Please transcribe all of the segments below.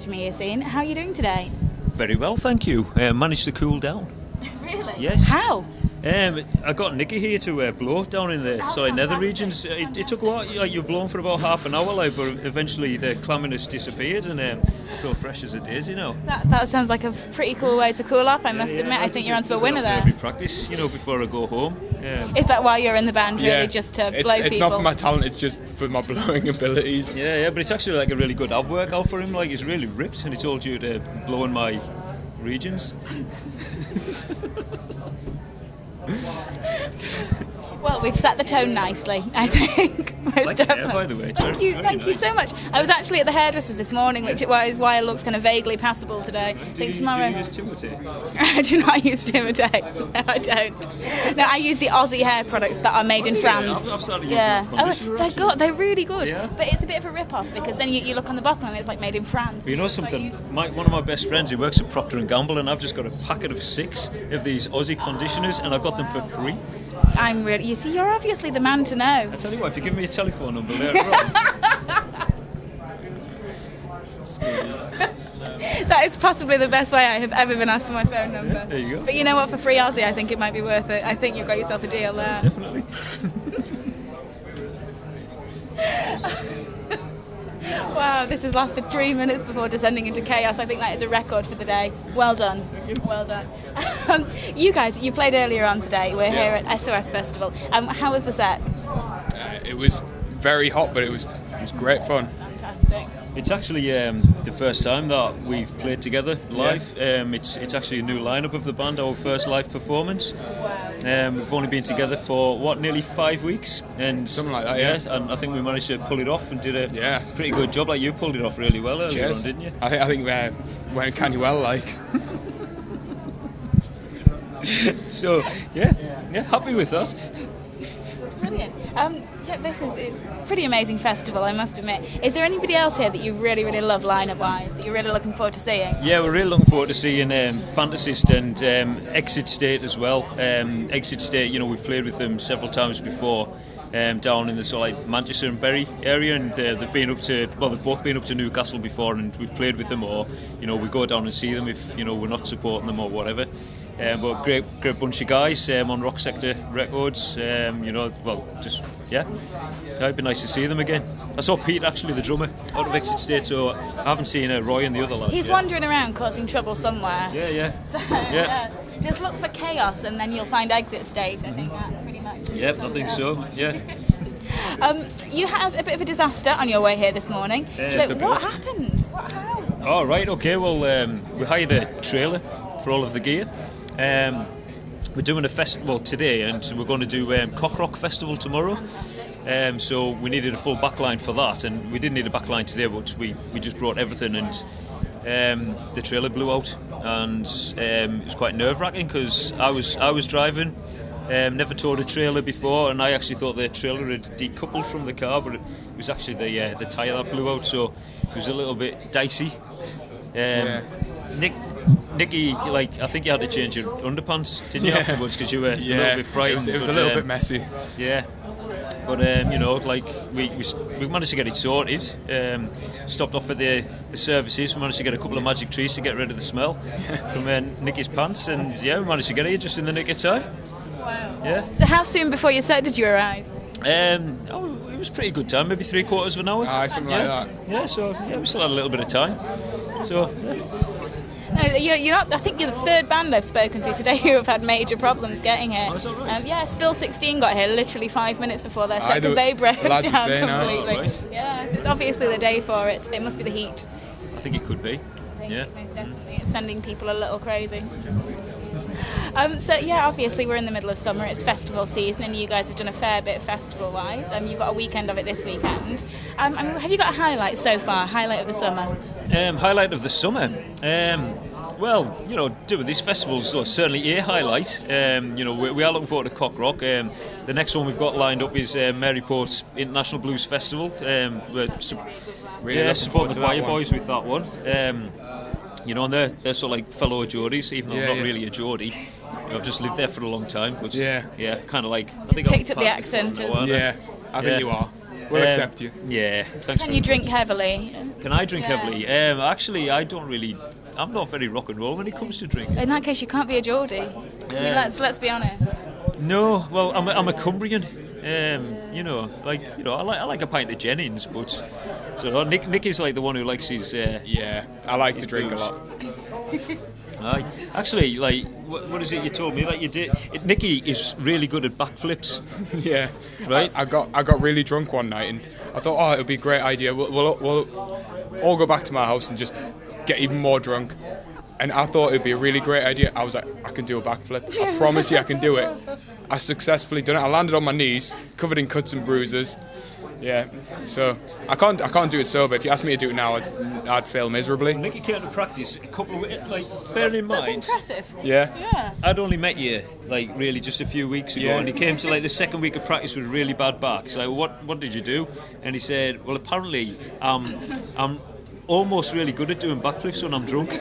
from Eocene. How are you doing today? Very well, thank you. Managed to cool down. Really? Yes. How? I got Nicky here to blow down in the nether regions. It took a while. Like, you were blowing for about half an hour, like, but eventually the clamminess disappeared, and I feel fresh as it is, you know. That sounds like a pretty cool way to cool off. I must admit, I think you're onto a winner there. Every practice, you know, before I go home. Is that why you're in the band, really, just to blow people? It's not for my talent; it's just for my blowing abilities. Yeah, but it's actually like a really good ab workout for him. Like, he's really ripped, and he told you to blow in my regions. Well, we've set the tone nicely, I think. Most definitely. By the way, thank you so much. I was actually at the hairdresser's this morning, which is why it looks kind of vaguely passable today. Do you use Timothy? I do not use Timothy. No, I don't. No, I use the Aussie hair products that are made in France. I've started using they're really good. Yeah. But it's a bit of a rip-off because then you look on the bottle and it's like made in France. You know something? One of my best friends, he works at Procter & Gamble, and I've just got a packet of 6 of these Aussie conditioners, and I got them for free. You see, you're obviously the man to know. I tell you what, if you give me a telephone number later on. That is possibly the best way I have ever been asked for my phone number. Yeah, there you go. But you know what, for free Aussie, I think it might be worth it. I think you've got yourself a deal there. Definitely. Wow, this has lasted 3 minutes before descending into chaos. I think that is a record for the day. Well done. Well done. You guys, you played earlier on today. We're here at SOS Festival. How was the set? It was very hot, but it was great fun. Fantastic. It's actually the first time that we've played together live. Yeah. It's actually a new lineup of the band, our first live performance. Wow. We've only been together for, nearly 5 weeks? And something like that, yeah. And I think we managed to pull it off and did a pretty good job. Like, you pulled it off really well earlier on, didn't you? I think went kind of well, like. So, happy with that. Brilliant. It's a pretty amazing festival, I must admit. Is there anybody else here that you really, really love line-up-wise, that you're really looking forward to seeing? Yeah, we're really looking forward to seeing Fantasist and Exit State as well. Exit State, you know, we've played with them several times before, down in the sort of like Manchester and Bury area, and they've both been up to Newcastle before, and we've played with them, or, you know, we go down and see them if, you know, we're not supporting them or whatever. But great bunch of guys on Rock Sector Records. You know, it'd be nice to see them again. I saw Pete, actually, the drummer, out of Exit State, so I haven't seen Roy and the other lads. He's wandering around causing trouble somewhere. Yeah. So, just look for chaos and then you'll find Exit State. I think that pretty much. Yep, I think so. Yeah. You had a bit of a disaster on your way here this morning. So what happened? How? Oh, right, okay. Well, we hired a trailer for all of the gear. We're doing a festival today, and we're going to do Cock Rock Festival tomorrow. So we needed a full backline for that, and we didn't need a backline today, but we just brought everything, and the trailer blew out, and it was quite nerve-wracking because I was driving, never towed a trailer before, and I actually thought the trailer had decoupled from the car, but it was actually the tyre that blew out, so it was a little bit dicey. Nicky, like, I think you had to change your underpants, didn't you, afterwards, because you were a little bit frightened. It was a little bit messy. Yeah, but you know, like, we managed to get it sorted. Stopped off at the services. We managed to get a couple of magic trees to get rid of the smell from Nicky's pants, and we managed to get it just in the nick of time. Wow. Yeah. So how soon before your set did you arrive? It was a pretty good time, maybe 3/4 of an hour. Something like that. Yeah, so we still had a little bit of time. So. No, you're not. I think you're the third band I've spoken to today who have had major problems getting here. Oh, is that right? Spill 16 got here literally 5 minutes before their set because they broke down completely. Right. Yeah, so it's obviously the day for it. It must be the heat. I think it could be. Most definitely. It's sending people a little crazy. Obviously we're in the middle of summer, it's festival season, and you guys have done a fair bit festival-wise. You've got a weekend of it this weekend. Have you got a highlight so far, highlight of the summer? Highlight of the summer? Well, you know, doing these festivals is certainly a highlight. You know, we are looking forward to Cock Rock. The next one we've got lined up is Maryport International Blues Festival. We're supporting the Choir Boys with that one. You know, and they're sort of like fellow Geordies, even though I'm not really a Geordie. You know, I've just lived there for a long time. But kind of like. I think picked up the accent. I think you are. We'll accept you. Yeah. Thanks. Can you drink heavily? Can I drink Yeah. heavily? Actually, I don't really. I'm not very rock and roll when it comes to drinking. In that case, you can't be a Geordie. I mean, let's be honest. No, well, I'm a Cumbrian. You know, I like a pint of Jennings, but so Nick is like the one who likes his. Yeah, I like to drink booze. a lot. Aye. Actually, like, what is it you told me that you did? Nicky is really good at backflips. Yeah, Right. I got really drunk one night, and I thought, oh, it would be a great idea. We'll all go back to my house and just get even more drunk. And I thought it'd be a really great idea. I was like, I can do a backflip. I promise you, I can do it. I successfully done it. I landed on my knees, covered in cuts and bruises. Yeah, so I can't do it sober. If you asked me to do it now, I'd fail miserably. Nicky came to practice a couple of bear in That's mind. impressive. Yeah. Yeah. I'd only met you like really just a few weeks ago, Yeah. and he came to like the second week of practice with a really bad back. So what did you do? And he said, well, apparently I'm almost really good at doing backflips when I'm drunk.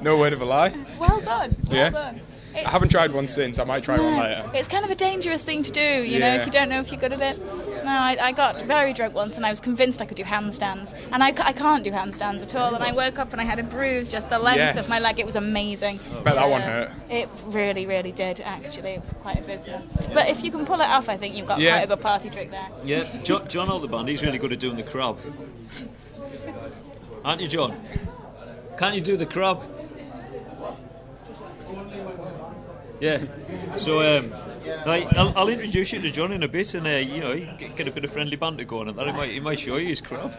No word of a lie. Well done. Well Yeah. done. I haven't tried one since. I might try one later. It's kind of a dangerous thing to do, you know, Yeah. if you don't know if you're good at it. No, I got very drunk once and I was convinced I could do handstands. And I can't do handstands at all. And I woke up and I had a bruise just the length Yes. of my leg. It was amazing. Bet that one hurt. It really, really did, actually. It was quite abysmal. But if you can pull it off, I think you've got Yeah. quite a good party trick there. Yeah, John Alderband, he's really good at doing the crab. Aren't you, John? Can't you do the crab? Yeah. So, I'll introduce you to John in a bit, and you know, you get a bit of friendly banter going, and that he might show you his crab.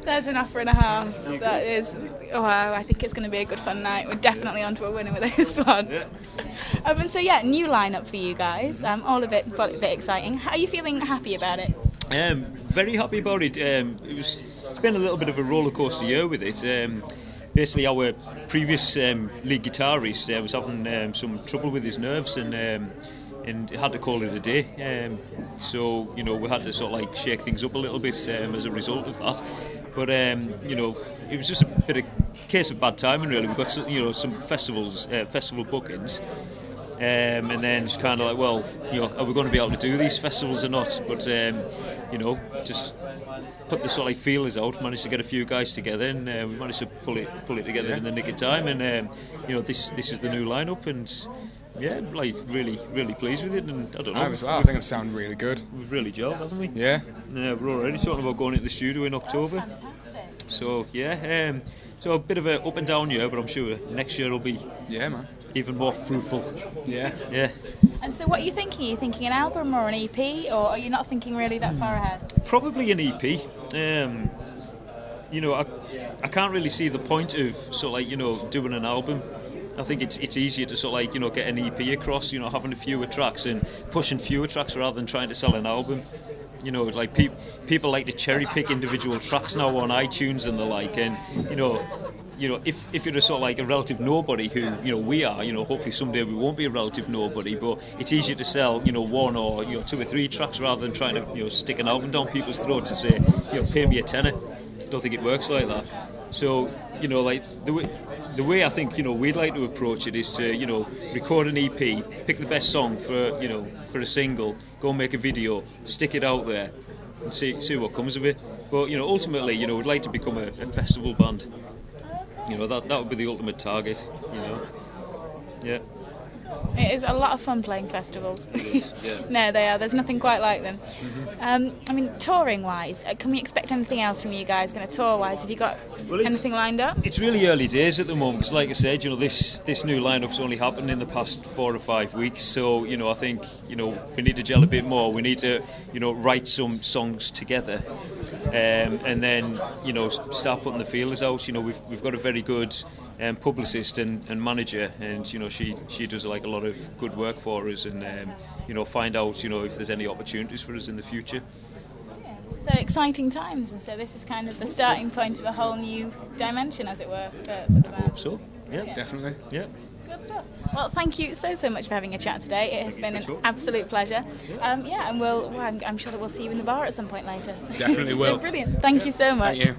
There's an offer and a half. That is, wow, I think it's going to be a good fun night. We're definitely onto a winner with this one. Yeah. And so, yeah, new lineup for you guys. All of it, but a bit exciting. How are you feeling happy about it? Very happy about it. It's been a little bit of a roller coaster year with it. Basically, our previous lead guitarist was having some trouble with his nerves and had to call it a day. So you know, we had to sort of like shake things up a little bit as a result of that. But you know, it was just a bit of case of bad timing really. We got some festival bookings. And then it's kind of like, well, you know, are we going to be able to do these festivals or not? But you know, just put the sort of like feelers out. Managed to get a few guys together, and we managed to pull it together in the nick of time. And you know, this is the new lineup, and yeah, like really pleased with it. And I don't know, I think I'm sounding really good. we've really gelled, haven't we? Yeah. We're already talking about going into the studio in October. Fantastic. So yeah, so a bit of a up and down year, but I'm sure next year will be Yeah, man. even more fruitful. Yeah. Yeah. And so what are you thinking? Are you thinking an album or an EP, or are you not thinking really that far ahead? Probably an EP. You know, I can't really see the point of sort of like, you know, doing an album. I think it's easier to sort of like, you know, get an EP across, you know, having fewer tracks and pushing fewer tracks rather than trying to sell an album. You know, like people like to cherry pick individual tracks now on iTunes and the like, and you know, if you're a sort of like a relative nobody, who you know we are, you know, hopefully someday we won't be a relative nobody, but it's easier to sell, you know, one or you know 2 or 3 tracks rather than trying to, you know, stick an album down people's throats to say, you know, pay me a tenner. Don't think it works like that. So you know, like the way I think, you know, we'd like to approach it is to, you know, record an EP, pick the best song for a single, go and make a video, stick it out there, and see what comes of it. But you know, ultimately, you know, we'd like to become a festival band. You know, that would be the ultimate target. You know, yeah. It is a lot of fun playing festivals. Yeah. No, they are. There's nothing quite like them. I mean, touring-wise, can we expect anything else from you guys? Kind of tour-wise, have you got anything lined up? It's really early days at the moment, because like I said, you know, this new lineup's only happened in the past 4 or 5 weeks. So you know, I think, you know, we need to gel a bit more. We need to, you know, write some songs together, and then, you know, start putting the feelers out. You know, we've got a very good publicist and manager, and you know, she does like a lot of good work for us, and you know, find out, you know, if there's any opportunities for us in the future. So exciting times, and so this is kind of the starting point of a whole new dimension, as it were, for the band. So yeah, Definitely. yeah. Good stuff. Well, thank you so much for having a chat today. It has been an absolute pleasure. And I'm sure that we'll see you in the bar at some point later. Definitely will. Brilliant. Thank you so much. Thank you.